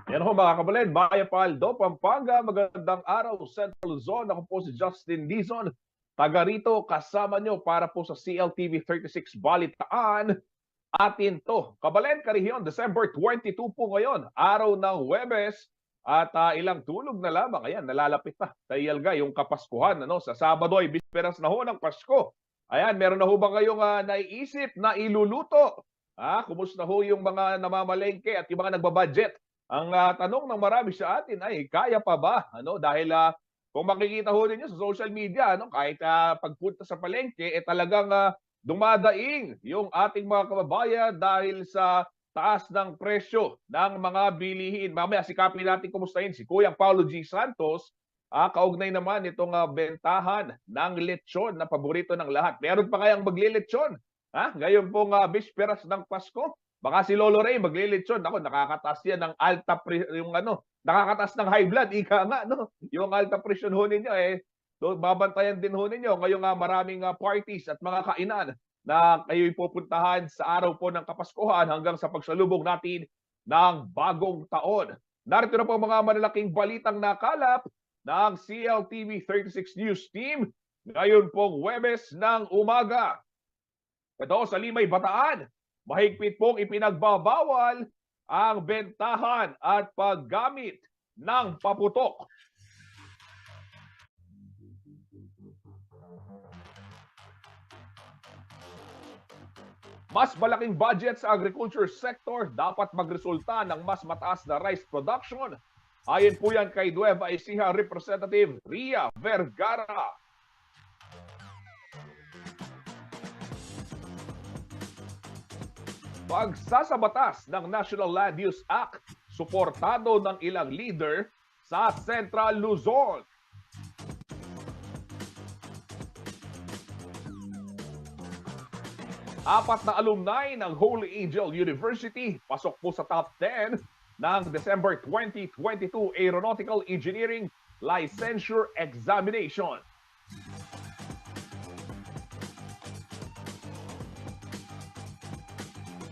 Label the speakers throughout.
Speaker 1: Yan ho mga kabalin, Maya Paldo, Pampanga, magandang araw, Central Luzon. Ako po si Justin Dizon, taga rito kasama nyo para po sa CLTV 36 Balitaan. Atin to, Kabalin, Karihiyon, December 22 po ngayon, araw ng Huwebes. At ilang tulog na lamang, ayan, nalalapit na sa Iyalga, yung Kapaskuhan. Sa Sabado ay bisperas na ho ng Pasko. Ayan, meron na ho ba kayong naiisip na iluluto? Kumusta ho yung mga namamalengke at yung mga nagbabudget? Ang tanong ng marami sa atin ay, kaya pa ba? Dahil kung makikita ho ninyo sa social media, kahit pagpunta sa palengke, talagang dumadaing yung ating mga kababayan dahil sa taas ng presyo ng mga bilihin. Mamaya sikapin natin kumustahin si Kuyang Paulo G. Santos. Kaugnay naman itong bentahan ng lechon na paborito ng lahat. Meron pa kayang maglilechon? Ngayon pong bisperas ng Pasko. Baka si Lolo Ray maglilitsyon. Ako, nakakataas yan ng nakakataas ng high blood. Ika nga, no? Yung alta presyon ho ninyo, babantayan din ho ninyo ngayong maraming parties at mga kainan na kayo'y pupuntahan sa araw po ng Kapaskuhan hanggang sa pagsalubong natin ng bagong taon. Narito na po mga malalaking balitang nakalap ng CLTV 36 News Team ngayon pong Huwebes ng umaga. Ito sa Limay, Bataan, mahigpit pong ipinagbabawal ang bentahan at paggamit ng paputok. Mas malaking budget sa agriculture sector dapat magresulta ng mas mataas na rice production. Ayon po yan kay Nueva Ecija Representative Ria Vergara. Pagsasabatas ng National Land Use Act, suportado ng ilang leader sa Central Luzon. Apat na alumni ng Holy Angel University pasok po sa top 10 ng December 2022 Aeronautical Engineering Licensure Examination.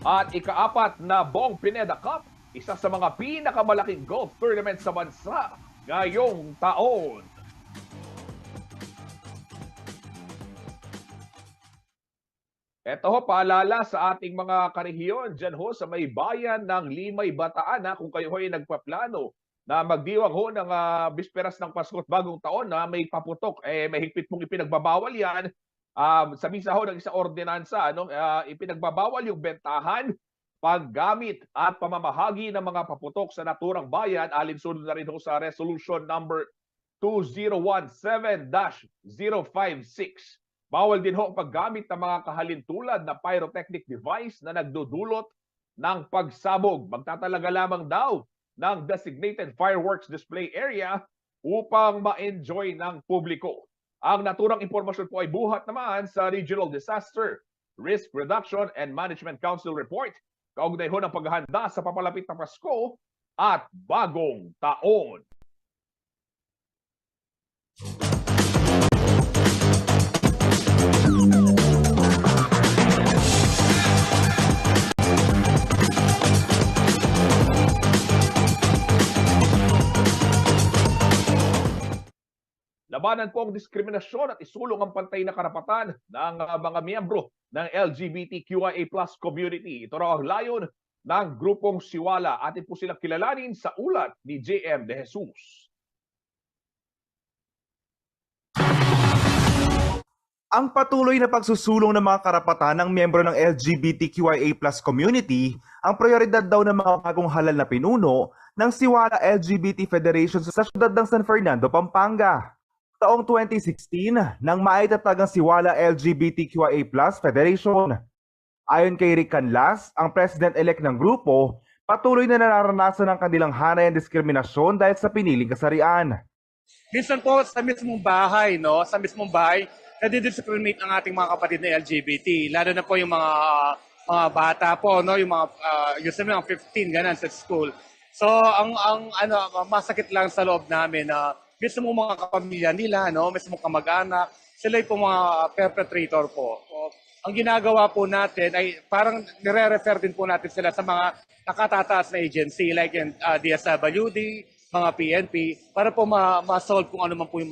Speaker 1: At ikaapat na Bong Pineda Cup, isa sa mga pinakamalaking golf tournament sa bansa ngayong taon. Ito ho, paalala sa ating mga karehiyon dyan ho sa may bayan ng Limay, Bataan. Kung kayo ho'y nagpaplano na magdiwang ho ng bisperas ng Pasko at Bagong Taon na may paputok, may higpit pong ipinagbabawal yan. Sa misa ho ng isang ordinansa, ipinagbabawal yung bentahan, paggamit at pamamahagi ng mga paputok sa naturang bayan. Alinsunod na rin ho sa Resolution number 2017-056. Bawal din ho ang paggamit ng mga kahalintulad na pyrotechnic device na nagdudulot ng pagsabog. Magtatalaga lamang daw ng designated fireworks display area upang ma-enjoy ng publiko. Ang naturang impormasyon po ay buhat naman sa Regional Disaster Risk Reduction and Management Council Report. Kaugnay ho ng paghahanda sa papalapit na Pasko at Bagong Taon. Labanan po ang diskriminasyon at isulong ang pantay na karapatan ng mga miyembro ng LGBTQIA+ community. Ito raw ang layon ng grupong Siwala. Atin po silang kilalanin sa ulat ni JM De Jesus.
Speaker 2: Ang patuloy na pagsusulong ng mga karapatan ng miyembro ng LGBTQIA+ community ang prioridad daw ng mga bagong halal na pinuno ng Siwala LGBT Federation sa siyudad ng San Fernando, Pampanga. Taong 2016 nang maitatag ang Siwala LGBTQIA+ Federation. Ayon kay Rick Canlas, ang president-elect ng grupo, patuloy na nararanasan ang kanilang hanay ang diskriminasyon dahil sa piniling kasarian.
Speaker 3: Minsan po sa mismong bahay, sa mismong bahay, nadi-discriminate ang ating mga kapatid na LGBT. Lalo na po yung mga bata po, yung mga usually mga 15 ganun sa school. So ang masakit lang sa loob namin na mismo mga kapamilya nila, mismo kamag-anak, sila yung mga perpetrator po. ang ginagawa po natin ay parang nire-refer din po natin sila sa mga nakatataas na agency like yung DSWD, mga PNP, para po ma-solve kung ano man po yung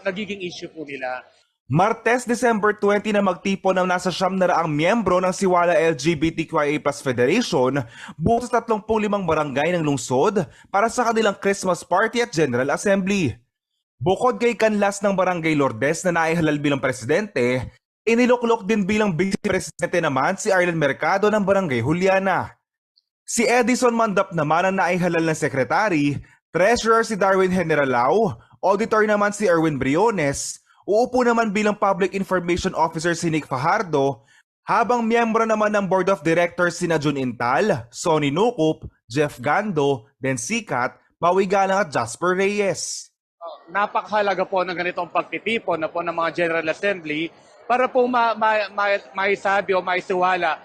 Speaker 3: nagiging issue po nila.
Speaker 2: Martes, December 20 na magtipon ng nasa 900 miyembro ng Siwala LGBTQIA+ Federation buo sa 35 barangay ng lungsod para sa kanilang Christmas party at General Assembly. Bukod kay Kanlas ng Barangay Lourdes na naihalal bilang presidente, iniluklok din bilang vice-presidente naman si Arlen Mercado ng Barangay Juliana. Si Edison Mandap naman ang naihalal na sekretary, treasurer si Darwin Generalao, auditor naman si Erwin Briones, uupo naman bilang Public Information Officer si Nick Fajardo, habang miyembro naman ng Board of Directors sina Jun Intal, Sonny Nukup, Jeff Gando, Den Sikat, Maui Galang at Jasper Reyes.
Speaker 3: Napakahalaga po ng ganitong pagtitipon na po ng mga General Assembly para po maisabi o maisiwala,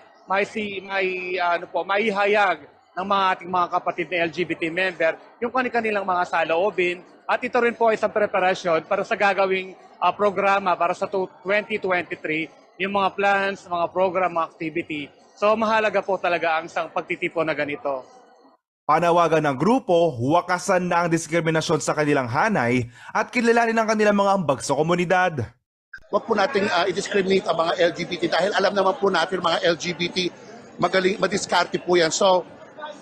Speaker 3: maihayag ng mga ating mga kapatid na LGBT member yung kanilang mga saloobin. At ito rin po ay isang preparasyon para sa gagawing programa para sa 2023, yung mga plans, mga program, mga activity. So mahalaga po talaga ang isang pagtitipon na ganito.
Speaker 2: Panawagan ng grupo, wakasan na ang diskriminasyon sa kanilang hanay at kilalanin ang kanilang mga ambag sa komunidad.
Speaker 4: Huwag po natin i-discriminate ang mga LGBT dahil alam naman po natin mga LGBT magaling, madiskarte po yan. So,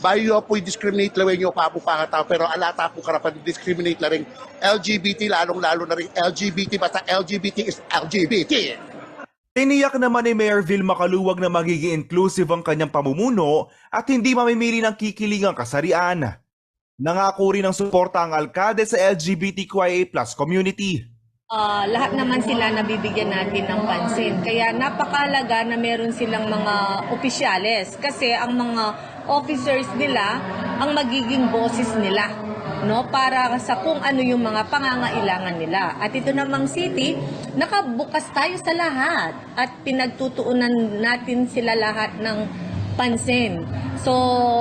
Speaker 4: bayo po i-discriminate lawin nyo pa po pangatao pero alata po karapan discriminate na rin LGBT, lalong-lalo na rin LGBT, basta LGBT is LGBT.
Speaker 2: Tiniyak naman ni Mayor Vilma Caluwag na magiging inclusive ang kanyang pamumuno at hindi mamimili ng kikilingang kasarian. Nangako rin ng suporta ang alkalde sa LGBTQIA+ community.
Speaker 5: Lahat naman sila nabibigyan natin ng pansin. Kaya napakalaga na meron silang mga opisyales kasi ang mga officers nila ang magiging boses nila, no, para sa kung ano yung mga pangangailangan nila. At ito namang city, nakabukas tayo sa lahat at pinagtutuunan natin sila lahat ng pansin. So,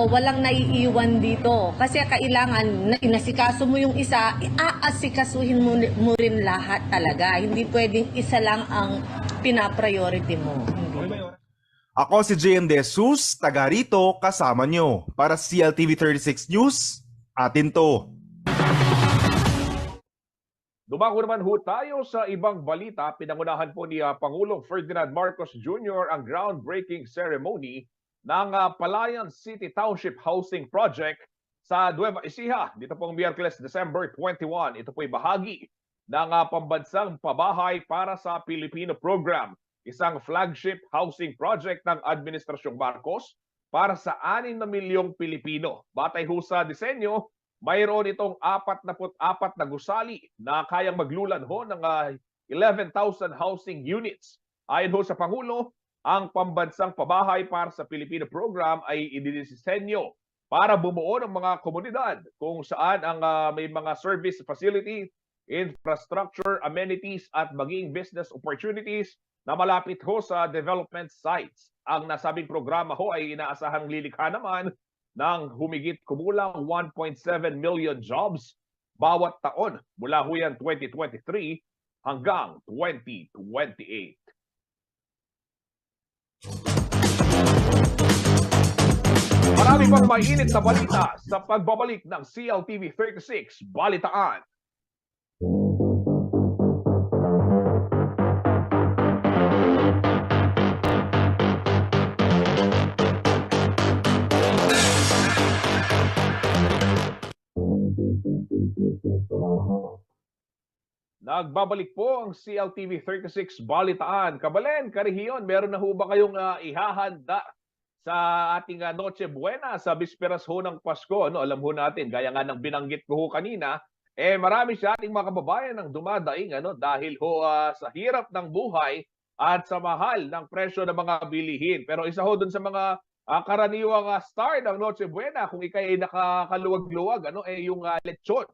Speaker 5: walang naiiwan dito. Kasi kailangan na inasikaso mo yung isa, aasikasuhin mo rin lahat talaga. Hindi pwedeng isa lang ang pinapriority mo. Hindi.
Speaker 2: Ako si JM De Jesus, taga rito, kasama nyo. Para sa CLTV 36 News, atin to.
Speaker 1: Dumako naman ho tayo sa ibang balita. Pinangunahan po ni Pangulong Ferdinand Marcos Jr. ang groundbreaking ceremony ng Palayan City Township Housing Project sa Nueva Ecija. Dito pong Miyerkules, December 21. Ito po'y bahagi ng pambansang pabahay para sa Pilipino program. Isang flagship housing project ng Administrasyong Marcos para sa 6 na milyong Pilipino. Batay ho sa disenyo, mayroon itong 44 na gusali na kayang maglulan ho ng 11,000 housing units. Ayon ho sa Pangulo, ang pambansang pabahay para sa Pilipino program ay idinisenyo para bumuo ng mga komunidad kung saan ang may mga service facility, infrastructure, amenities at maging business opportunities na malapit ho sa development sites. Ang nasabing programa ho ay inaasahang lilikha naman ng humigit kumulang 1.7 million jobs bawat taon mula ho yan 2023 hanggang 2028. Marami pang mainit na balita sa pagbabalik ng CLTV 36 Balitaan. Nagbabalik po ang CLTV 36 Balitaan. Kabalen, Karihiyon, meron na ho ba kayong ihahanda sa ating Noche Buena sa bisperas ho ng Pasko? Ano, alam ho natin, gaya nga ng binanggit ko ho kanina, marami sa ating mga kababayan ang dumadaing dahil ho sa hirap ng buhay at sa mahal ng presyo ng mga bilihin. Pero isa ho dun sa mga karaniwang star ng Noche Buena, kung ikay nakakaluwag-luwag, yung lechon.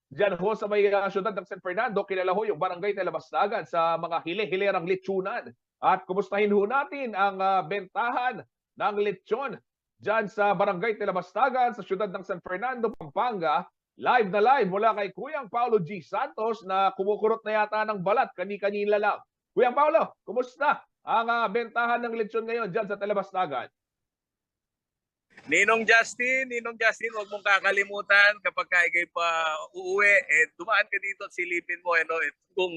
Speaker 1: Diyan ho sa may syudad ng San Fernando, kilala ho yung Barangay Talabastagan sa mga hile-hilerang lechonan. At kumustahin ho natin ang bentahan ng lechon diyan sa Barangay Talabastagan sa syudad ng San Fernando, Pampanga. Live na live mula kay Kuyang Paulo G. Santos na kumukurot na yata ng balat kani-kanila lang. Kuyang Paulo, kumusta? ang bentahan ng lechon ngayon dyan sa Talabastagan?
Speaker 6: Ninong Justin, huwag mong kakalimutan kapag ikay pa uuwi, dumaan ka dito at silipin mo kung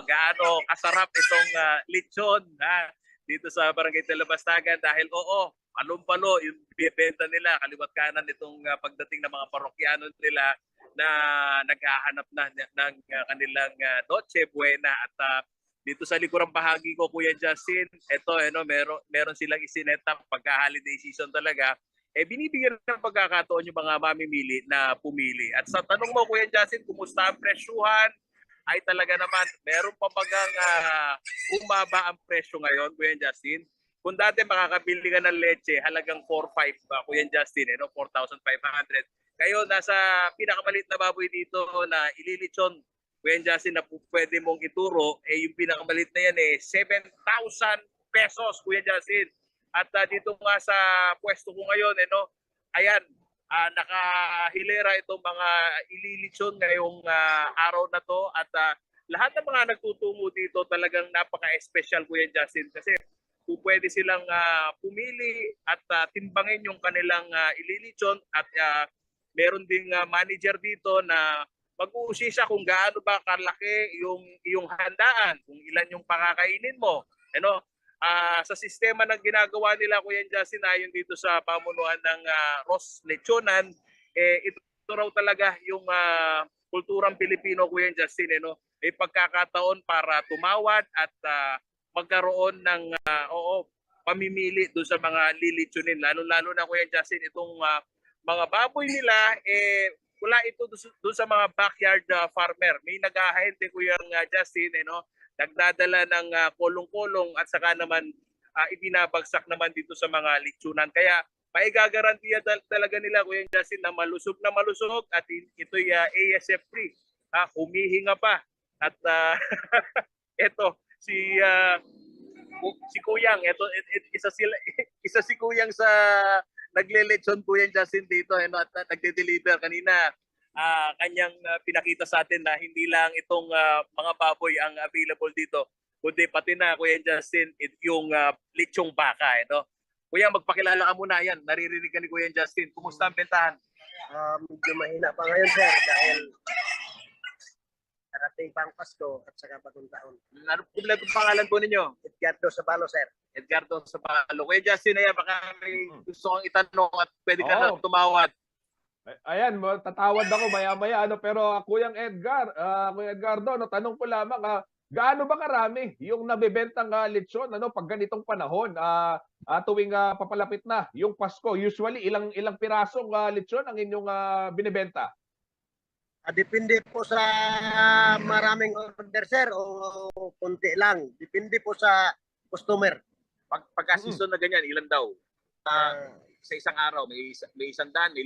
Speaker 6: gaano kasarap itong lechon dito sa Barangay Talabastagan dahil palong-palo yung bibenta nila kaliwat kanan itong pagdating ng mga parokyano nila na naghahanap na ng kanilang Noche Buena at dito sa likurang bahagi ko, Kuya Justin, meron silang isinetap pagka-holiday season talaga. Binibigyan ng pagkakataon yung mga mamimili na pumili. At sa tanong mo, Kuya Justin, kumusta ang presyuhan? Ay talaga naman, meron pa bagang umaba ang presyo ngayon, Kuya Justin. Kung dati makakabili ka ng leche, halagang 4,500 Kuya Justin, 4,500. Ngayon, nasa pinakamalit na baboy dito na ililichon, Kuya Justin, na pwede mong ituro, yung pinakamalit na yan 7,000 pesos, Kuya Justin. At dito nga sa pwesto ko ngayon, ayan, nakahilera itong mga ililitsyon ngayong araw na to. At lahat ng mga nagtutungo dito talagang napaka-special, Kuya Justin, kasi pwede silang pumili at timbangin yung kanilang ililitsyon at meron ding manager dito na mag-uusisa kung gaano ba kalaki yung iyong handaan, kung ilan yung pakakainin mo. Sa sistema ng ginagawa nila, Kuya Justin, ayon dito sa pamunuan ng Ross Lechonan, ito raw talaga yung kulturang Pilipino, Kuya Justin. May pagkakataon para tumawad at magkaroon ng pamimili doon sa mga lilitsunin. Lalo-lalo na, Kuya Justin, itong mga baboy nila, wala ito doon sa mga backyard farmer. May nag-ahente, Kuya Justin, nagdadala ng kolong-kolong at saka naman ibinabagsak naman dito sa mga litsunan. Kaya maigagarantiya talaga nila, Kuya Justin, na malusog at ito'y ASF free. Humihinga pa. At ito si Kuyang, isa si Kuyang sa nagle-lechon, Kuya Justin, dito at nagde-deliver kanina. Kanyang pinakita sa atin na hindi lang itong mga baboy ang available dito, kundi pati na, Kuya Justin, yung lechong baka. Kuya, magpakilala ka muna. Yan, naririnig ka ni Kuya Justin. Kumusta ang bentahan?
Speaker 7: Medyo mahina pa ngayon, sir, dahil darating pa ang Pasko at saka bagong taon.
Speaker 6: Ano kumpleto pangalan po ninyo?
Speaker 7: Edgardo Sabalo, sir.
Speaker 6: Edgardo Sabalo. Kuya Justin, baka may gusto kong itanong at pwede ka na tumawad.
Speaker 1: Ayan, tatawad ako maya-maya. Pero Kuyang Kuya Edgardo, tanong ko lamang, gaano ba karami yung nabebentang lechon pag ganitong panahon, tuwing papalapit na yung Pasko? Usually, ilang pirasong lechon ang inyong binibenta?
Speaker 7: Depende po sa maraming order, sir, o konti lang. Depende po sa customer.
Speaker 6: Pagka-season na ganyan, ilan daw? Sa isang araw, may 100, may 50.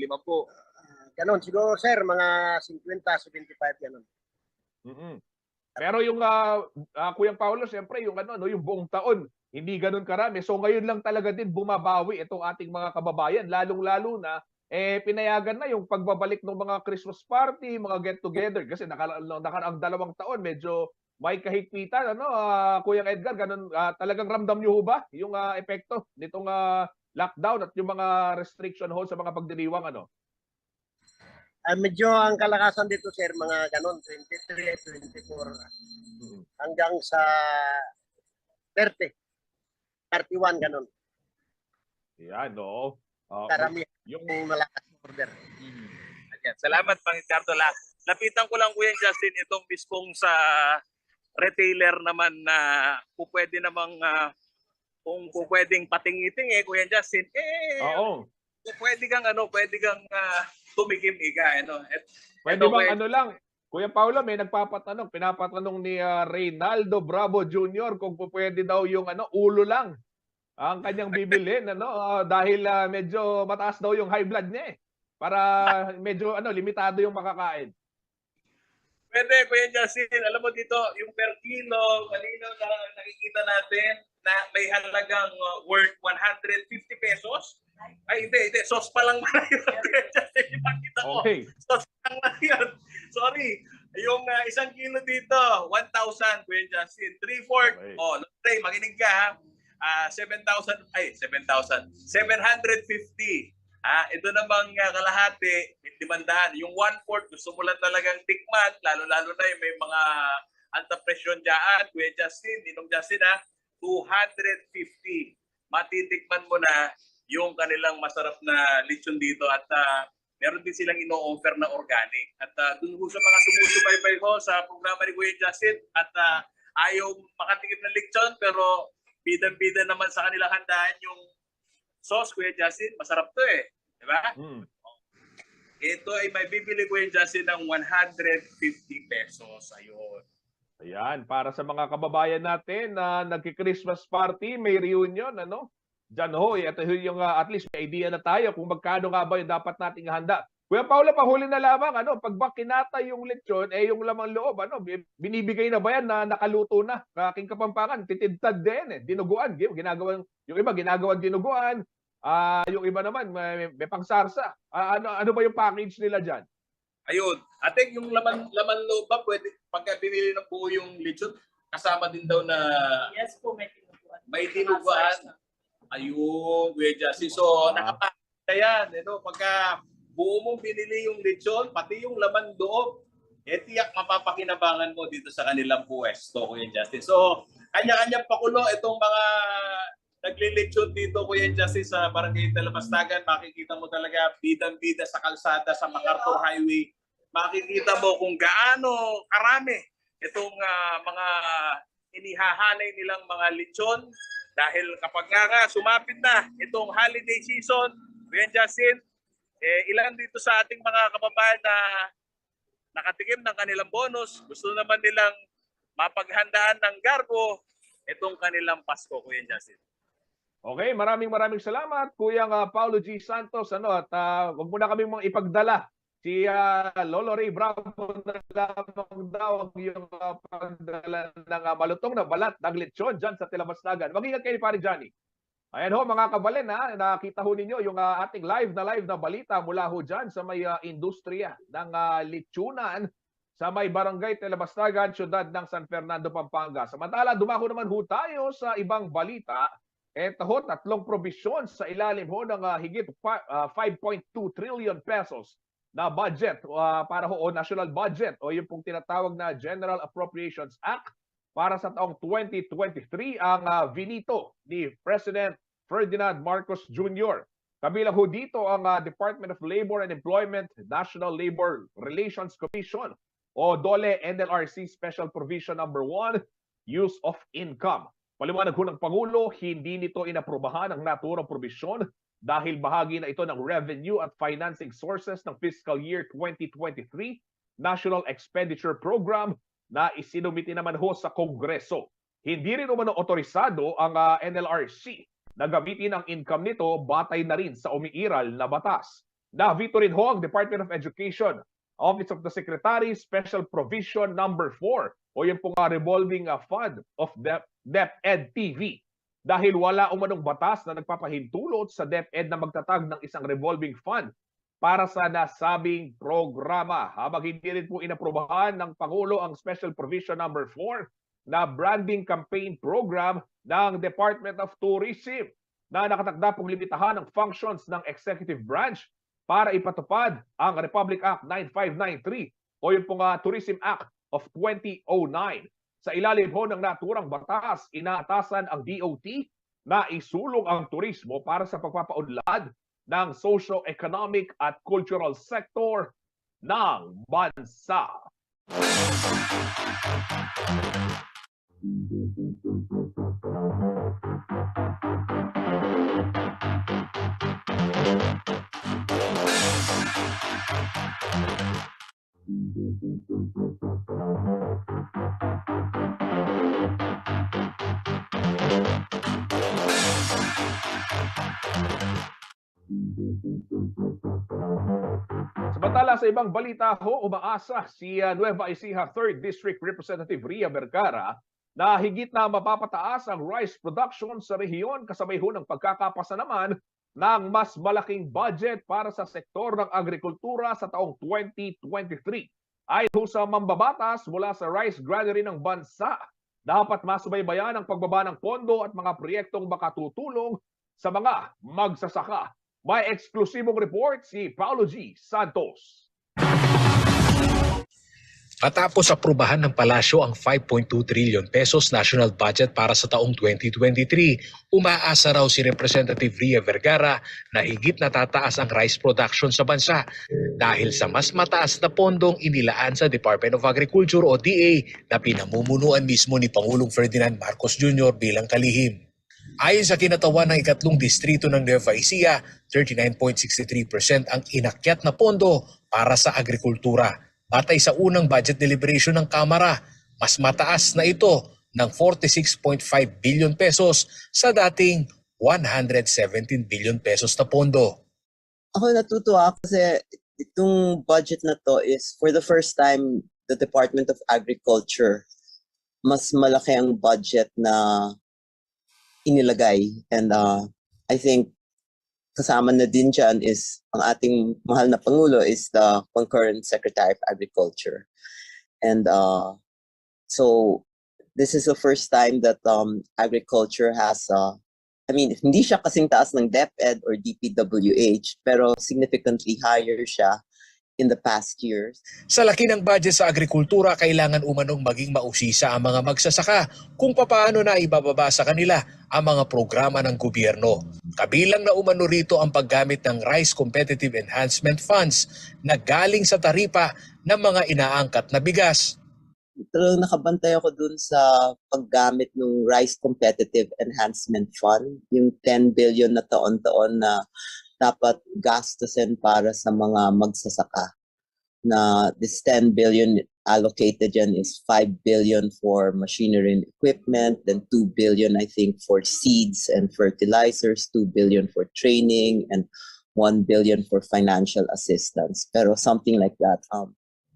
Speaker 7: Ganon, siguro, sir, mga 50, 75, ganon.
Speaker 1: Pero yung Kuyang Paulo, siyempre yung yung buong taon, hindi ganun karami. So ngayon lang talaga din bumabawi itong ating mga kababayan, lalong-lalo na pinayagan na yung pagbabalik ng mga Christmas party, mga get together kasi nakaraang 2 taon medyo may kahigpitan, Kuya Edgar, ganun talagang ramdam niyo ba yung epekto nitong lockdown at yung mga restriction sa mga pagdiriwang
Speaker 7: Medyo ang kalakasan dito, sir, mga ganon, 23, 24, hanggang sa 30, 31, ganon.
Speaker 1: Yan, no.
Speaker 7: Karamihan yung malakas order.
Speaker 6: Ayan. Salamat, Pang Edgardo. Lapitan ko lang, Kuya Justin, itong biskong sa retailer naman na pwede namang kung pwedeng patingiting Kuya Justin, pwede kang tumikim
Speaker 1: Pwede bang lang, Kuya Paulo, may pinapatanong ni Reynaldo Bravo Jr. kung pwede daw yung ulo lang ang kanyang bibilhin, dahil medyo mataas daw yung high blood niya para medyo limitado yung makakain.
Speaker 6: Pwede, Kuya Justin. Alam mo dito, yung per kilo, malinaw na nakikita natin na may halagang worth 150 pesos. Ay, hindi. Sauce pa lang na yun. Justin, ipakita ko.
Speaker 1: Okay.
Speaker 6: Sauce pa lang na yun. Sorry. Yung isang kilo dito, 1,000, Kuya Justin. 3/4.
Speaker 1: Okay.
Speaker 6: Oh, Lotray, makinig ka ha. 7,000, 7,000. 750. Ito namang kalahati, 500. Yung 1/4, gusto mo lang talagang tikman, lalo-lalo na yung may mga antapresyon dyan, Kuya Justin, Ninong Justin 250. Matitikman mo na yung kanilang masarap na lechon dito at meron din silang ino-offer na organic. At dun sa mga sumusubaybay ko sa programa ni Kuya Justin at ayaw makatikim ng lechon pero bidang-bida naman sa kanilang handaan yung sauce, Kuya Justin. Masarap to eh. Diba? Ito ay may bibili, Kuya Justin, ng 150 pesos. Ayun.
Speaker 1: Ayan, para sa mga kababayan natin na nagki-Christmas party, may reunion, ano? Diyan ho, ito yung at least may idea na tayo kung magkano nga ba yung dapat nating handa. Kuya Paula, pahuli na lamang, ano, pag ba kinata yung lechon, yung lamang loob, ano, binibigay na ba yan na nakaluto na? Aking Kapampangan, titidtad din, dinuguan, ginagawa, yung iba ginagawa dinuguan, yung iba naman may pangsarsa. Ano ba yung package nila diyan?
Speaker 6: Ayun. Ate, yung laman loob ba, pwede, pagka binili ng buo yung lechon, kasama din daw na
Speaker 8: Yes po, may tinuguan.
Speaker 6: may dinuguan. Ayun, Kuya Justin. So, nakapakita yan. Pagka buo mong binili yung lechon, pati yung laman loob, tiyak mapapakinabangan mo dito sa kanilang puwesto, Kuya Justin. So, kanya-kanyang pakulo itong mga naglilechon dito, Kuya Justin, sa Barangay Talabastagan. Makikita mo talaga bidang-bida sa kalsada, sa MacArthur Highway. Makikita mo kung gaano karami itong mga inihahanay nilang mga lechon. Dahil kapag nga sumapit na itong holiday season, Kuya Justin, ilan dito sa ating mga kababayan na nakatikim ng kanilang bonus, gusto naman nilang mapaghandaan ng garbo itong kanilang Pasko, Kuya Justin.
Speaker 1: Okay, maraming salamat, Kuya Paulo G. Santos. At huwag mo na kami mga ipagdala. Si Lolo Ray Bravo na lamang daw yung pagdala ng malutong na balat ng lechon dyan sa Talabastagan. Mag-ingat kayo, Pare Johnny. Ayan ho, mga kabalen, nakita ho ninyo yung ating live na balita mula ho dyan sa may industriya ng lechonan sa may Barangay Talabastagan, siyudad ng San Fernando, Pampanga. Samantala, dumako naman ho tayo sa ibang balita. Ito ho, 3 probisyon sa ilalim ho ng higit 5.2 trillion pesos na budget para ho o national budget o yung pong tinatawag na General Appropriations Act para sa taong 2023 ang vinito ni President Ferdinand Marcos Jr. Kabilang ho dito ang Department of Labor and Employment, National Labor Relations Commission o DOLE NLRC Special Provision Number 1, Use of Income. Paliwanag ho ng Pangulo, hindi nito inaprubahan ang naturang probisyon dahil bahagi na ito ng revenue at financing sources ng fiscal year 2023 National Expenditure Program na isinumiti naman ho sa Kongreso. Hindi rin umano otorisado ang NLRC na gamitin ang income nito batay na rin sa umiiral na batas. Navito rin ho ang Department of Education, Office of the Secretary, Special Provision Number 4 o yung pong revolving fund of DepEd TV. Dahil wala umanong batas na nagpapahintulot sa DepEd na magtatag ng isang revolving fund para sa nasabing programa. Habang hindi rin po inaprobahan ng Pangulo ang Special Provision Number 4 na branding campaign program ng Department of Tourism na nakatakda pong limitahan ang functions ng executive branch para ipatupad ang Republic Act 9593 o yung pong Tourism Act of 2009. Sa ilalim ho ng naturang batas, inaatasan ang DOT na isulong ang turismo para sa pagpapaunlad ng socio-economic at cultural sector ng bansa. Samantala sa ibang balita ho, umaasa si Nueva Ecija 3rd District Representative Ria Vergara na higit na mapapataas ang rice production sa rehiyon kasabay ho ng pagkakapasa naman ng mas malaking budget para sa sektor ng agrikultura sa taong 2023. Ayon ho sa mambabatas mula sa rice granary ng bansa, dapat masubaybayan ang pagbaba ng pondo at mga proyektong makatutulong sa mga magsasaka. May eksklusibong report si Paulo G. Santos.
Speaker 9: Matapos aprubahan ng palasyo ang 5.2 trillion pesos national budget para sa taong 2023, umaasa raw si Representative Ria Vergara na higit na tataas ang rice production sa bansa dahil sa mas mataas na pondong inilaan sa Department of Agriculture o DA na pinamumunuan mismo ni Pangulong Ferdinand Marcos Jr. bilang kalihim. Ayon sa kinatawan ng ikatlong distrito ng Nueva Ecija, 39.63% ang inakyat na pondo para sa agrikultura. Batay sa unang budget deliberation ng Kamara, mas mataas na ito ng 46.5 billion pesos sa dating 117 billion pesos na pondo.
Speaker 10: Ako natutuwa kasi itong budget na to is for the first time the Department of Agriculture mas malaki ang budget na inilagay, and I think kasama na din dyan is ang ating mahal na Pangulo is the concurrent Secretary of Agriculture. And so this is the first time that agriculture has, hindi siya kasing taas ng DepEd or DPWH, pero significantly higher siya in the past years.
Speaker 9: Sa laki ng budget sa agrikultura, kailangan umanong maging mausisa ang mga magsasaka kung papaano na ibababa sa kanila ang mga programa ng gobyerno. Kabilang na umano rito ang paggamit ng Rice Competitive Enhancement Funds na galing sa taripa ng mga inaangkat na bigas.
Speaker 10: Talagang nakabantay ako dun sa paggamit ng Rice Competitive Enhancement Fund, yung 10 billion na taon-taon na dapat gastusin para sa mga magsasaka. Na this 10 billion allocated dyan is 5 billion for machinery and equipment, then 2 billion I think for seeds and fertilizers, 2 billion for training, and 1 billion for financial assistance. Pero something like that.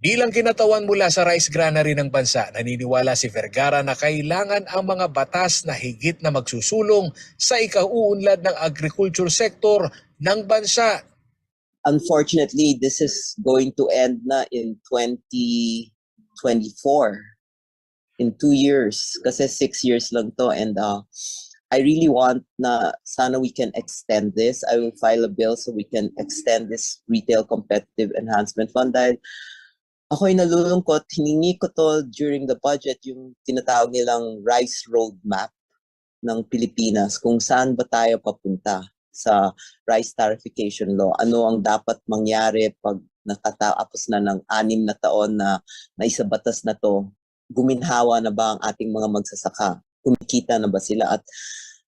Speaker 9: Bilang kinatawan mula sa rice granary ng bansa, naniniwala si Vergara na kailangan ang mga batas na higit na magsusulong sa ikauunlad ng agriculture sector ng bansa.
Speaker 10: Unfortunately, this is going to end na in 2024. In 2 years. Kasi 6 years lang to. And I really want na sana we can extend this. I will file a bill so we can extend this Retail Competitive Enhancement Fund. Dahil ako'y nalulungkot, hiningi ko to during the budget, yung tinatawag nilang rice roadmap ng Pilipinas, kung saan ba tayo papunta sa rice tarification law. Ano ang dapat mangyari pag nakatapos na ng 6 na taon na naisabatas na to? Guminhawa na ba ang ating mga magsasaka? Kumikita na ba sila? At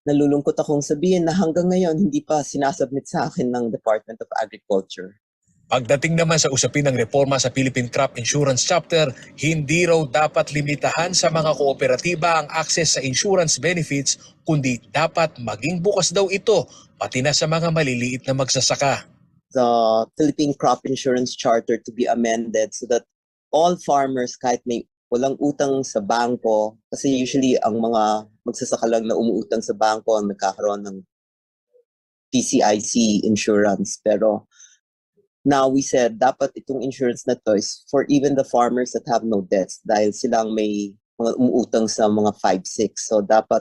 Speaker 10: nalulungkot akong sabihin na hanggang ngayon hindi pa sinasubmit sa akin ng Department of Agriculture.
Speaker 9: Pagdating naman sa usapin ng reforma sa Philippine Crop Insurance Chapter, hindi raw dapat limitahan sa mga kooperatiba ang access sa insurance benefits, kundi dapat maging bukas daw ito pati na sa mga maliliit na magsasaka.
Speaker 10: The Philippine Crop Insurance Charter to be amended so that all farmers, kahit may walang utang sa bangko, kasi usually ang mga magsasaka lang na umuutang sa bangko ang nagkakaroon ng PCIC insurance. Pero now we said dapat itong insurance na to is for even the farmers that have no debts dahil silang may mga umuutang sa mga 5-6. So dapat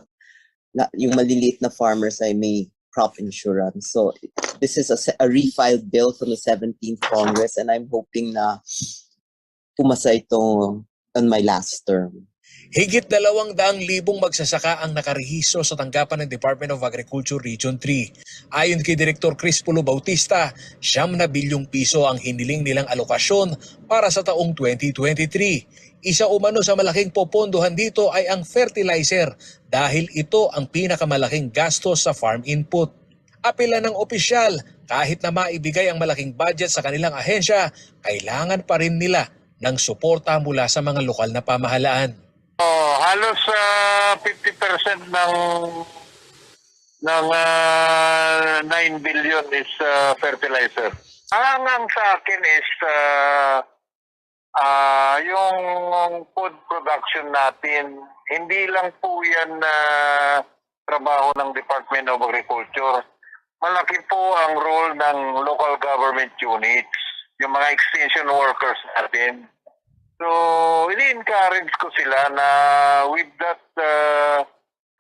Speaker 10: yung maliliit na farmers ay may crop insurance. So this is a refiled bill from the 17th Congress, and I'm hoping na pumasa ito on my last term.
Speaker 9: Higit 200,000 magsasaka ang nakarehiso sa tanggapan ng Department of Agriculture Region 3. Ayon kay Direktor Chris Pulo Bautista, 9 bilyong piso ang hiniling nilang alokasyon para sa taong 2023. Isa umano sa malaking popondohan dito ay ang fertilizer dahil ito ang pinakamalaking gastos sa farm input. Apela ng opisyal, kahit na maibigay ang malaking budget sa kanilang ahensya, kailangan pa rin nila ng suporta mula sa mga lokal na pamahalaan.
Speaker 11: Halos 50% ng 9 billion is fertilizer. Ang sa akin is yung food production natin, hindi lang po yan trabaho ng Department of Agriculture. Malaki po ang role ng local government units, yung mga extension workers natin. So, ini-encourage ko sila na with that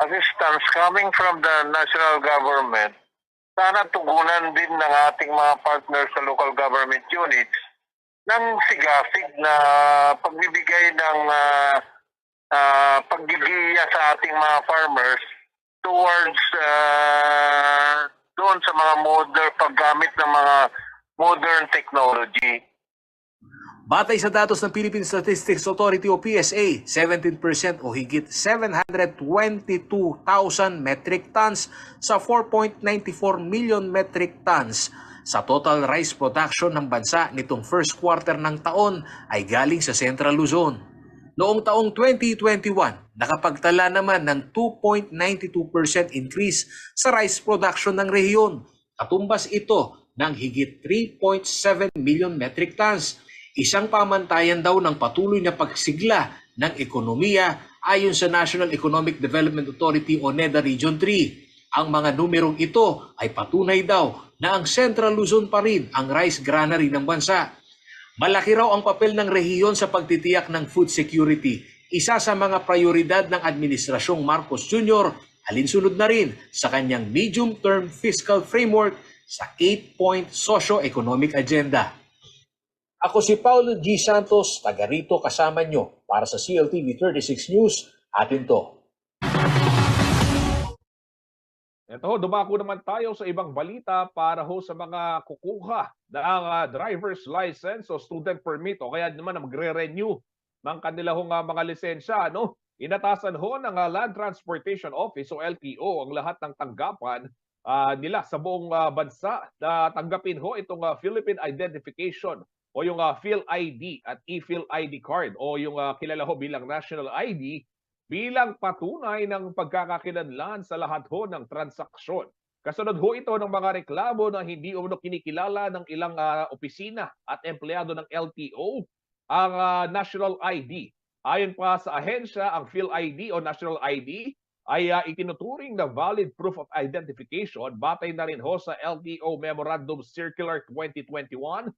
Speaker 11: assistance coming from the national government, sana tugunan din ng ating mga partners sa local government units ng sigasig na pagbibigay ng paggigiya sa ating mga farmers towards doon sa mga paggamit ng mga modern technology.
Speaker 9: Batay sa datos ng Philippine Statistics Authority o PSA, 17% o higit 722,000 metric tons sa 4.94 million metric tons sa total rice production ng bansa nitong first quarter ng taon ay galing sa Central Luzon. Noong taong 2021, nakapagtala naman ng 2.92% increase sa rice production ng rehiyon. Katumbas ito ng higit 3.7 million metric tons. Isang pamantayan daw ng patuloy na pagsigla ng ekonomiya ayon sa National Economic Development Authority o NEDA Region 3. Ang mga numerong ito ay patunay daw na ang Central Luzon pa rin ang rice granary ng bansa. Malaki raw ang papel ng rehiyon sa pagtitiyak ng food security. Isa sa mga prioridad ng Administrasyong Marcos Jr. alinsunod na rin sa kanyang medium-term fiscal framework sa 8-point socio-economic agenda. Ako si Paulo G. Santos, taga rito kasama nyo para sa CLTV 36 News. Atin to.
Speaker 1: Ito, dumako naman tayo sa ibang balita para ho sa mga kukuha ng driver's license o student permit o kaya naman magre-renew ng kanilang mga lisensya. No? Inatasan ho ng Land Transportation Office o LTO ang lahat ng tanggapan nila sa buong bansa na tanggapin ho itong Philippine Identification o yung PhilID at ePhilID card o yung kilala ho bilang National ID bilang patunay ng pagkakakilanlan sa lahat ho ng transaksyon. Kasunod ho ito ng mga reklamo na hindi umano kinikilala ng ilang opisina at empleyado ng LTO ang National ID. Ayon pa sa ahensya, ang PhilID o National ID ay itinuturing na valid proof of identification batay na rin ho sa LTO Memorandum Circular 2021-2272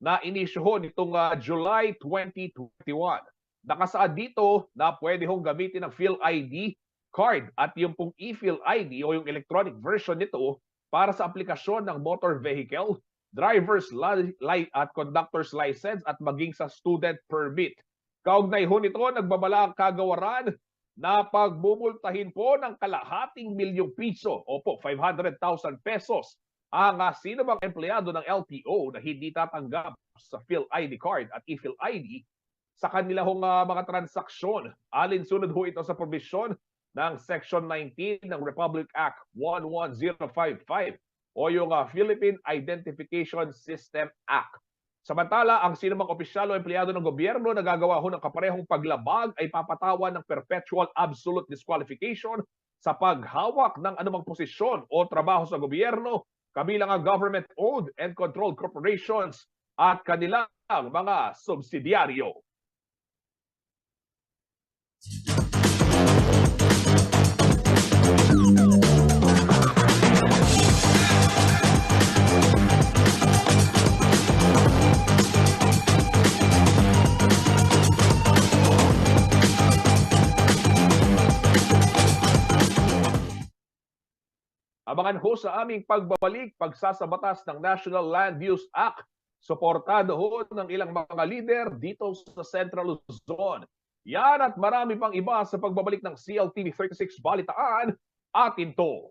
Speaker 1: na inisyuho nitong July 2021. Nakasaad dito na pwede hong gamitin ng PhilID card at yung pong ePhilID o yung electronic version nito para sa aplikasyon ng motor vehicle, driver's at conductor's license at maging sa student permit. Kaugnay ho nito, nagbabala ang kagawaran na pagbubultahin po ng kalahating milyong piso o po 500,000 pesos ang sino bang empleyado ng LTO na hindi tatanggap sa PhilID card at ePhilID sa kanilang mga transaksyon. Alinsunod ho ito sa probisyon ng Section 19 ng Republic Act 11055 o yung Philippine Identification System Act. Samantala, ang sinumang opisyal o empleyado ng gobyerno na gagawa ho ng kaparehong paglabag ay papatawan ng perpetual absolute disqualification sa paghawak ng anumang posisyon o trabaho sa gobyerno, kabilang ang government-owned and controlled corporations at kanilang mga subsidiaryo. Abangan ho sa aming pagbabalik, pagsasabatas ng National Land Use Act. Suportado ho ng ilang mga leader dito sa Central Luzon. Yan at marami pang iba sa pagbabalik ng CLTV 36 Balitaan. Atin to.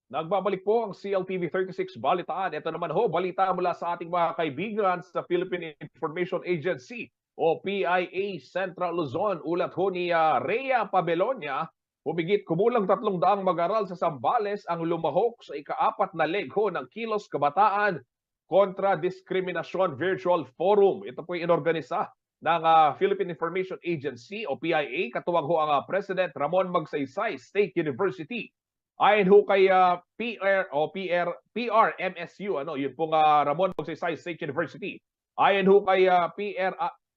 Speaker 1: Nagbabalik po ang CLTV 36 Balitaan. Ito naman ho, balita mula sa ating mga kaibigan sa Philippine Information Agency o PIA Central Luzon. Ulat ho ni Rhea Pabelonia, humigit kumulang 300 mag-aral sa Zambales ang lumahok sa ika-4 na leg ho ng Kilos Kabataan Kontra Diskriminasyon Virtual Forum. Ito po yung inorganisa ng Philippine Information Agency o PIA. Katuwang ho ang President Ramon Magsaysay State University. Ayon ho kay PRMSU, yun pong Ramon Magsaysay State University, Ayon ho kay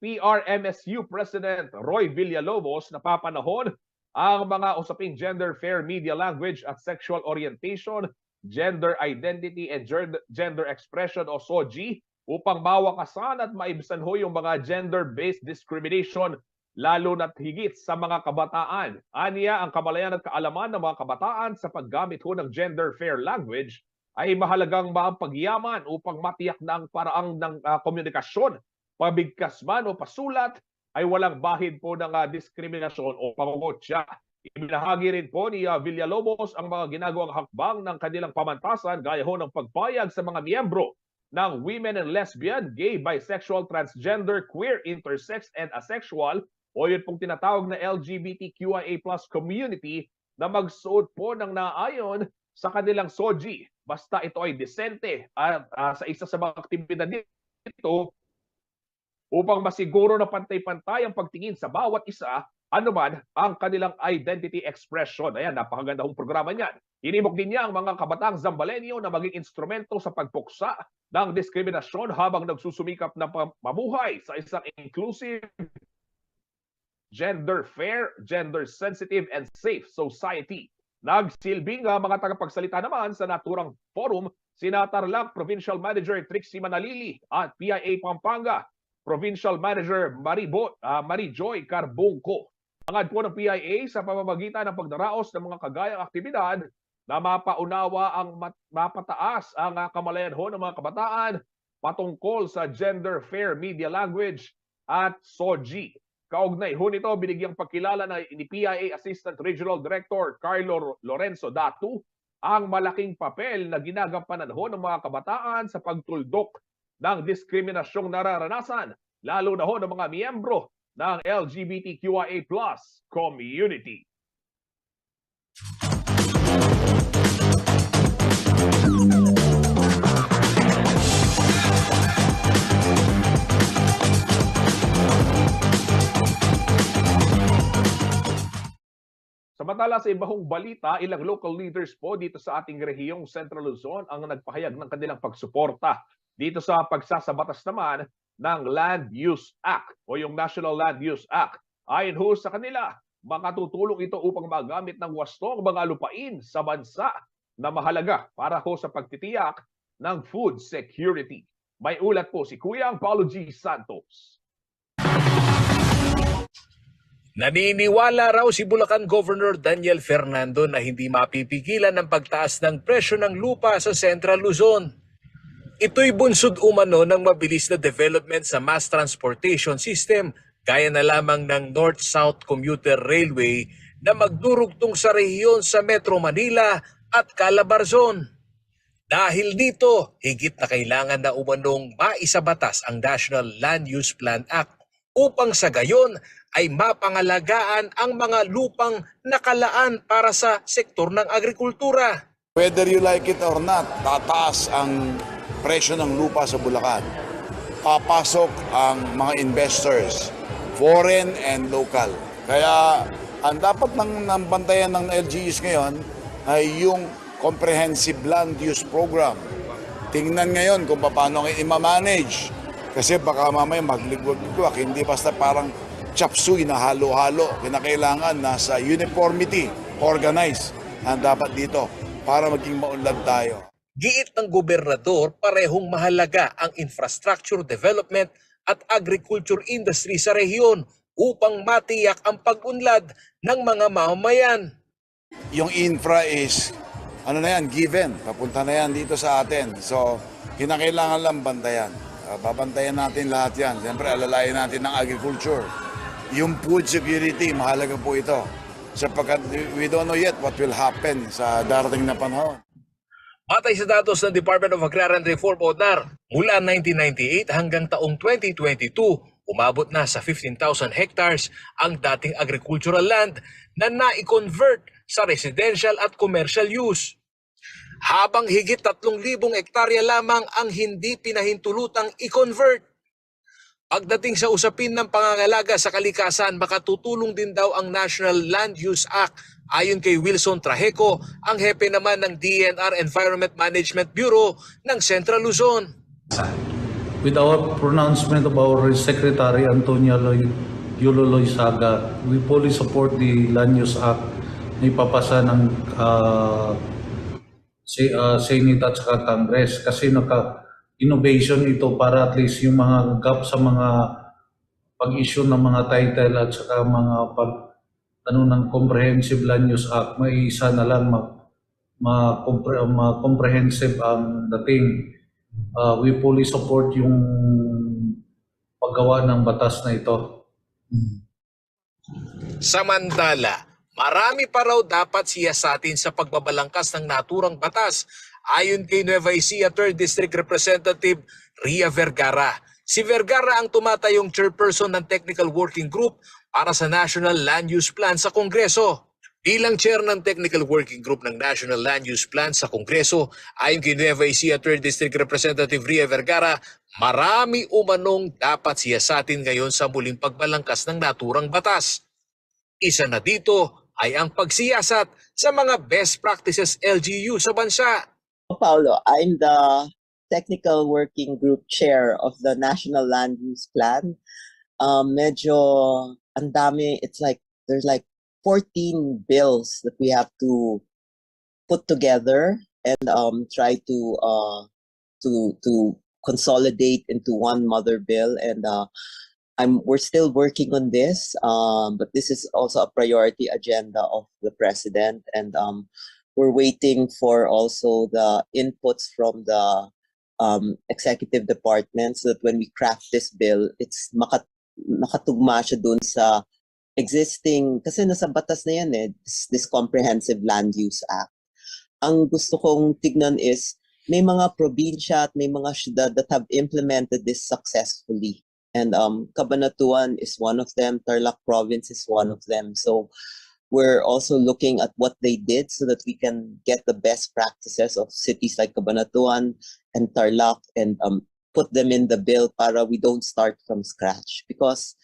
Speaker 1: PRMSU President Roy Villalobos, napapanahon ang mga usaping gender fair media language at sexual orientation, gender identity and gender expression o SOGI upang mawakasan at maibsan ho yung mga gender-based discrimination lalo na't higit sa mga kabataan. Aniya, ang kamalayan at kaalaman ng mga kabataan sa paggamit ho ng gender fair language ay mahalagang mapagyaman upang matiyak na ang paraang ng komunikasyon, pabigkas man o pasulat, ay walang bahid po ng diskriminasyon o pangungutya. Ibinahagi rin po ni Villalobos ang mga ginagawang hakbang ng kanilang pamantasan gaya ho ng pagpayag sa mga miyembro ng women and lesbian, gay, bisexual, transgender, queer, intersex, and asexual o yun pong tinatawag na LGBTQIA+ community na magsuot po ng naayon sa kanilang SOGI. Basta ito ay desente at sa isa sa mga aktibidad dito upang masiguro na pantay-pantay ang pagtingin sa bawat isa anuman ang kanilang identity expression. Ayan, napakaganda hong programa niyan. Inimok din niya ang mga kabataang Zambalenyo na maging instrumento sa pagpuksa ng diskriminasyon habang nagsusumikap na mabuhay sa isang inclusive, gender fair, gender sensitive, and safe society. Nagsilbing mga tagapagsalita naman sa naturang forum, sina Tarlac Provincial Manager Trixie Manalili at PIA Pampanga Provincial Manager Marijoy Carbungco. Angad po ng PIA sa pamamagitan ng pagdaraos ng mga kagayang aktibidad na mapaunawa ang mapataas ang kamalayan ho ng mga kabataan patungkol sa gender fair media language at SOGI. Kaugnay ho nito, binigyang pagkilala ni PIA Assistant Regional Director Carlo Lorenzo Datu ang malaking papel na ginagampanan ho ng mga kabataan sa pagtuldok ng diskriminasyong nararanasan, lalo na ho ng mga miyembro ng LGBTQIA+ community. Samantala sa ibang balita, ilang local leaders po dito sa ating rehiyong Central Luzon ang nagpahayag ng kanilang pagsuporta dito sa pagsasabatas naman ng Land Use Act o yung National Land Use Act. Ayon ho sa kanila, makatutulong ito upang magamit ng wastong mga lupain sa bansa na mahalaga para ho sa pagtitiyak ng food security. May ulat po si Kuyang Paulo G. Santos.
Speaker 9: Naniniwala raw si Bulacan Governor Daniel Fernando na hindi mapipigilan ng pagtaas ng presyo ng lupa sa Central Luzon. Ito'y bunsod umano ng mabilis na development sa mass transportation system gaya na lamang ng North-South Commuter Railway na magdurugtong sa rehiyon sa Metro Manila at Calabarzon. Dahil dito, higit na kailangan na umanong maisabatas ang National Land Use Plan Act upang sa gayon ay mapangalagaan ang mga lupang nakalaan para sa sektor ng agrikultura.
Speaker 12: Whether you like it or not, tataas ang presyo ng lupa sa Bulacan. Papasok ang mga investors, foreign and local. Kaya ang dapat nang bantayan ng LGUs ngayon ay yung Comprehensive Land Use Program. Tingnan ngayon kung paano i-manage. Kasi baka mamaya magligwag-ligwag, hindi basta parang chapsuy na halo-halo. Kinakailangan nasa uniformity, organized ang dapat dito para maging maunlad tayo.
Speaker 9: Giit ng gobernador, parehong mahalaga ang infrastructure development at agriculture industry sa rehiyon upang matiyak ang pag-unlad ng mga mamamayan.
Speaker 12: Yung infra is, given. Papunta na yan dito sa atin. So, kinakailangan lang bantayan. Babantayan natin lahat yan. Siyempre, alalayan natin ng agriculture. Yung food security, mahalaga po ito. Sapagkat we don't know yet what will happen sa darating na panahon.
Speaker 9: Batay sa datos ng Department of Agrarian Reform o DAR, mula 1998 hanggang taong 2022, umabot na sa 15,000 hectares ang dating agricultural land na nai-convert sa residential at commercial use. Habang higit 3,000 hektarya lamang ang hindi pinahintulutang i-convert. Pagdating sa usapin ng pangangalaga sa kalikasan, makatutulong din daw ang National Land Use Act. Ayon kay Wilson Trajeco, ang hepe naman ng DNR Environment Management Bureau ng Central Luzon.
Speaker 13: with our pronouncement of our Secretary Antonio Yulo Loizaga, we fully support the Land Use Act na ipapasa ng Senate at saka Congress kasi innovation ito para at least yung mga gap sa mga pag-issue ng mga title at saka mga ng Comprehensive Land Use Act, may isa na lang comprehensive ang dating. We fully support yung paggawa ng batas na ito.
Speaker 9: Samantala, marami pa raw dapat siyasatin sa pagbabalangkas ng naturang batas ayon kay Nueva Ecija 3rd District Representative Ria Vergara. Si Vergara ang tumatayong chairperson ng Technical Working Group para sa National Land Use Plan sa Kongreso. Bilang chair ng Technical Working Group ng National Land Use Plan sa Kongreso, ayon kay Nueva Ecija 3rd District Representative Ria Vergara, marami umanong dapat siyasatin ngayon sa muling pagbalangkas ng naturang batas. Isa na dito ay ang pagsiyasat sa mga best practices LGU sa bansa.
Speaker 10: Paulo, I'm the Technical Working Group Chair of the National Land Use Plan. Medyo ang dami, there's like 14 bills that we have to put together and try to consolidate into one mother bill, and we're still working on this, but this is also a priority agenda of the president, and we're waiting for also the inputs from the executive department so that when we craft this bill, it's nakatugma siya dun sa existing, kasi nasa batas na yan this Comprehensive Land Use Act. Ang gusto kong tignan is, may mga probinsya at may mga syudad that have implemented this successfully. And Cabanatuan is one of them, Tarlac Province is one of them. So we're also looking at what they did so that we can get the best practices of cities like Cabanatuan and Tarlac and put them in the bill para we don't start from scratch. Because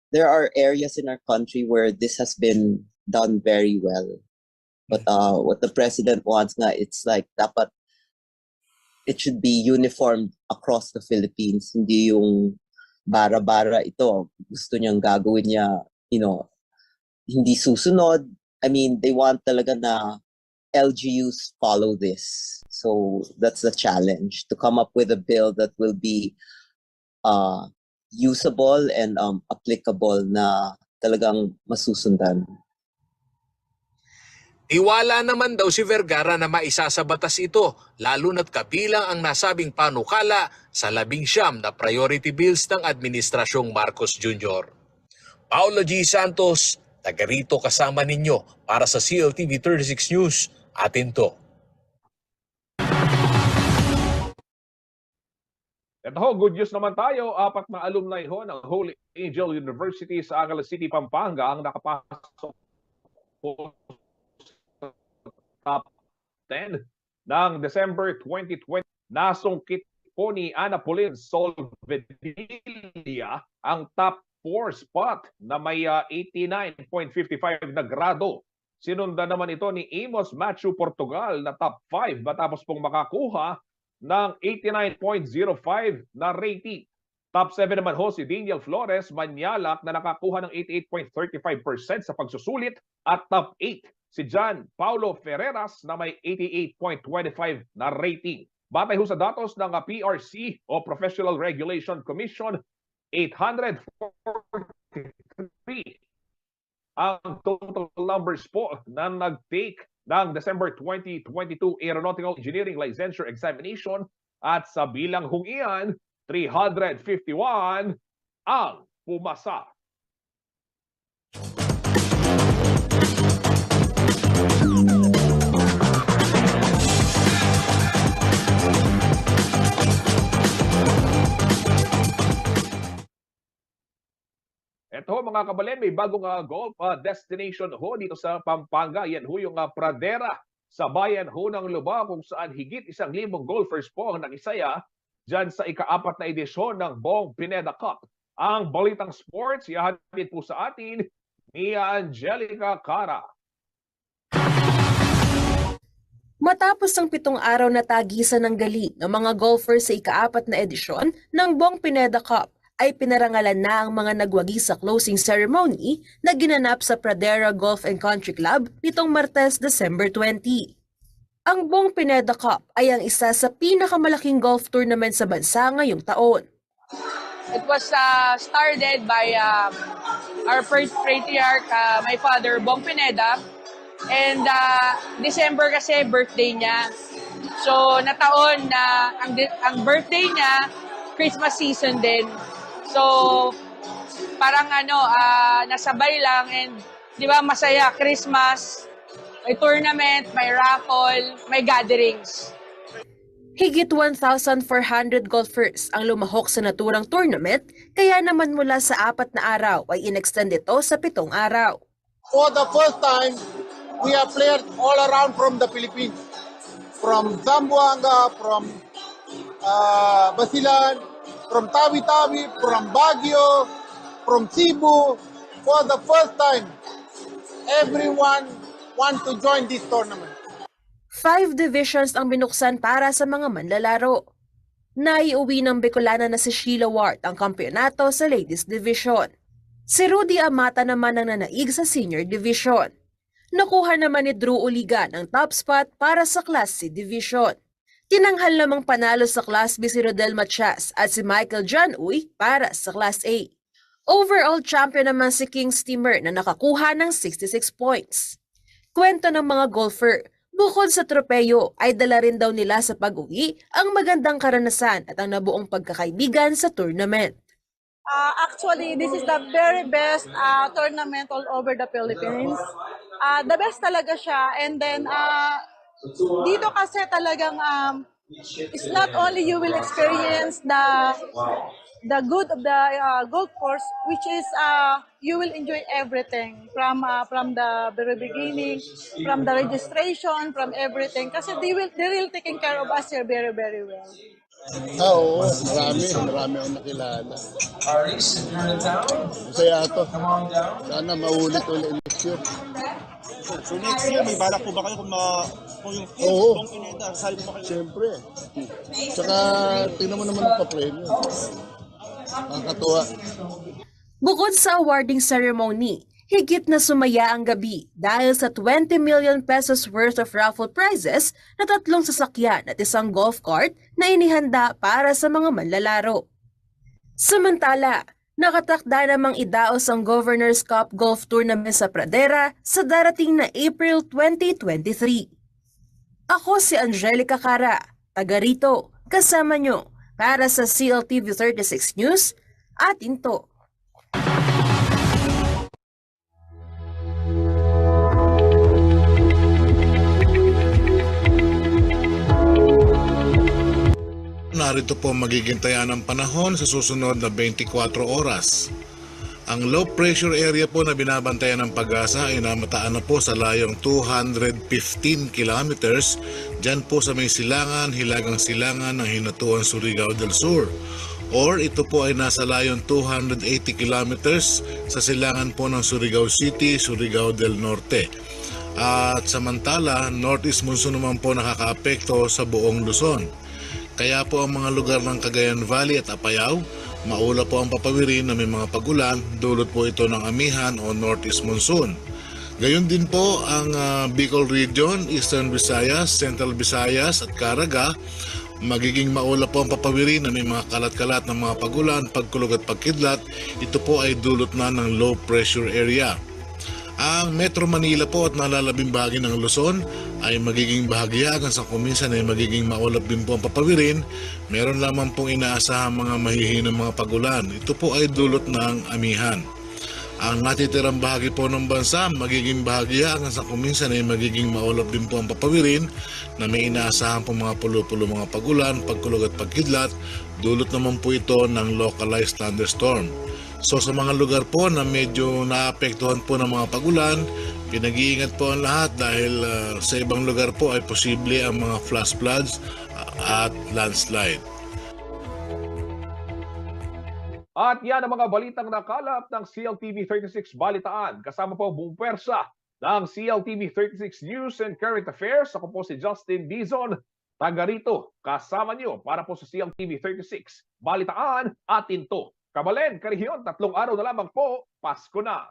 Speaker 10: there are areas in our country where this has been done very well. But what the president wants nga, it's like dapat it should be uniformed across the Philippines. Hindi yung bara-bara ito. Gusto niyang gagawin niya, hindi susunod. I mean, they want talaga na LGUs follow this. So that's the challenge, to come up with a bill that will be usable and applicable na talagang masusundan.
Speaker 9: Tiwala naman daw si Vergara na maisa sa batas ito, lalo na't kabilang ang nasabing panukala sa 19 na priority bills ng Administrasyong Marcos Jr. Paulo G. Santos, taga rito kasama ninyo para sa CLTV 36 News. Atin to.
Speaker 1: Ito ho, good news naman tayo. 4 na alumni ho ng Holy Angel University sa Angeles City, Pampanga ang nakapasok po sa top 10 ng December 2020. Nasungkit po ni Ana Pauline Solvedilla ang top 4 spot na may 89.55 na grado. Sinundan naman ito ni Amos Matthew Portugal na top 5 matapos pong makakuha ng 89.05 na rating. Top 7 naman ho si Daniel Flores Manyalak na nakakuha ng 88.35% sa pagsusulit, at top 8 si John Paulo Ferreras na may 88.25 na rating. Batay ho sa datos ng PRC o Professional Regulation Commission, 843 ang total numbers po na nag-take ng December 2022 Aeronautical Engineering Licensure Examination, at sa bilang hong iyan, 351 ang pumasa. Ito mga kabalin, may bagong golf destination ho dito sa Pampanga. Yan ho yung Pradera sa bayan ho ng Lubao, kung saan higit 1,000 golfers po ang nakisaya dyan sa ika-4 na edisyon ng Bong Pineda Cup. Ang Balitang Sports, ihahatid po sa atin ni Angelica Cara.
Speaker 14: Matapos ang 7 araw na tagisan ng galing ng mga golfers sa ika-4 na edisyon ng Bong Pineda Cup, ay pinarangalan na ang mga nagwagi sa closing ceremony na ginanap sa Pradera Golf and Country Club nitong Martes, December 20. Ang Bong Pineda Cup ay ang isa sa pinakamalaking golf tournament sa bansa ngayong taon.
Speaker 15: It was started by our first patriarch, my father, Bong Pineda. And December kasi birthday niya. So nataon na ang birthday niya, Christmas season din. So parang nasabay lang, and di ba masaya, Christmas, may tournament, may raffle, may gatherings.
Speaker 14: Higit 1,400 golfers ang lumahok sa naturang tournament, kaya naman mula sa 4 na araw ay inextend ito sa 7 araw.
Speaker 16: For the first time, we have players all around from the Philippines, from Zamboanga, from Basilan, from Tawi-Tawi, from Baguio, from Cebu. For the first time, everyone wants to join this tournament.
Speaker 14: 5 divisions ang binuksan para sa mga manlalaro. Naiuwi ng Bicolana na si Sheila Ward ang kampyonato sa Ladies Division. Si Rudy Amata naman ang nanaig sa Senior Division. Nakuha naman ni Drew Uligan ang top spot para sa Class C Division. Tinanghal namang panalo sa Class B si Rodel Matias at si Michael John Uy para sa Class A. Overall champion naman si King Steamer na nakakuha ng 66 points. Kwento ng mga golfer, bukod sa tropeyo ay dala rin daw nila sa pag-uwi ang magandang karanasan at ang nabuong pagkakaibigan sa tournament.
Speaker 8: Actually, this is the very best tournament all over the Philippines. The best talaga siya. And then, dito kasi talagang, it's not only you will experience the good of the golf course, which is you will enjoy everything from the very beginning, from the registration, from everything. Kasi they're really taking care of us here very, very well.
Speaker 16: Oo, marami akong nakilala. Masaya ito. Sana maulit-ulit next year.
Speaker 17: So next year, may balak po ba kayo kung yung
Speaker 16: Oo.
Speaker 17: Bong Pineda, kasali po ba kayo?
Speaker 16: Siyempre. Tsaka tingnan mo naman ang papremyo. Nakakatuwa.
Speaker 14: Bukod sa awarding ceremony, higit na sumaya ang gabi dahil sa 20 million pesos worth of raffle prizes na 3 sasakyan at 1 golf cart na inihanda para sa mga manlalaro. Samantala, nakatakda namang idaos ang Governor's Cup Golf Tournament sa Pradera sa darating na April 2023. Ako si Angelica Cara, taga rito, kasama nyo para sa CLTV 36 News, atin to.
Speaker 18: Narito po magiging taya ng panahon sa susunod na 24 oras. Ang low pressure area po na binabantayan ng Pag-asa ay namataan na po sa layong 215 kilometers dyan po sa may silangan, hilagang silangan ng Hinatuan, Surigao del Sur. Or ito po ay nasa layong 280 kilometers sa silangan po ng Surigao City, Surigao del Norte. At samantala, northeast monsoon naman po nakakaapekto sa buong Luzon. Kaya po ang mga lugar ng Cagayan Valley at Apayao, maula po ang papawirin na may mga pagulan, dulot po ito ng amihan o northeast monsoon. Gayon din po ang Bicol Region, Eastern Visayas, Central Visayas at Caraga, magiging maula po ang papawirin na may mga kalat-kalat ng mga pagulan, pagkulog at pagkidlat. Ito po ay dulot na ng low pressure area. Ang Metro Manila po at nalalabing bahagi ng Luzon ay magiging bahagya hanggang sa kuminsan ay magiging maulap din po ang papawirin. Meron lamang pong inaasahang mga mahihinang mga pagulan. Ito po ay dulot ng amihan. Ang natitirang bahagi po ng bansa magiging bahagya hanggang sa kuminsan ay magiging maulap din po ang papawirin na may inaasahan po mga pulo-pulo mga pagulan, pagkulog at pagkidlat. Dulot naman po ito ng localized thunderstorm. So sa mga lugar po na medyo naapektuhan po ng mga pagulan, pinag-iingat po ang lahat dahil sa ibang lugar po ay posible ang mga flash floods at landslide.
Speaker 1: At yan ang mga balitang nakalap ng CLTV 36 Balitaan. Kasama po buong pwersa ng CLTV 36 News and Current Affairs. Ako po si Justin Dizon, taga rito. Kasama niyo para po sa CLTV 36. Balitaan atin to. Kabalen, Karihiyon, 3 araw na lamang po, Pasko na.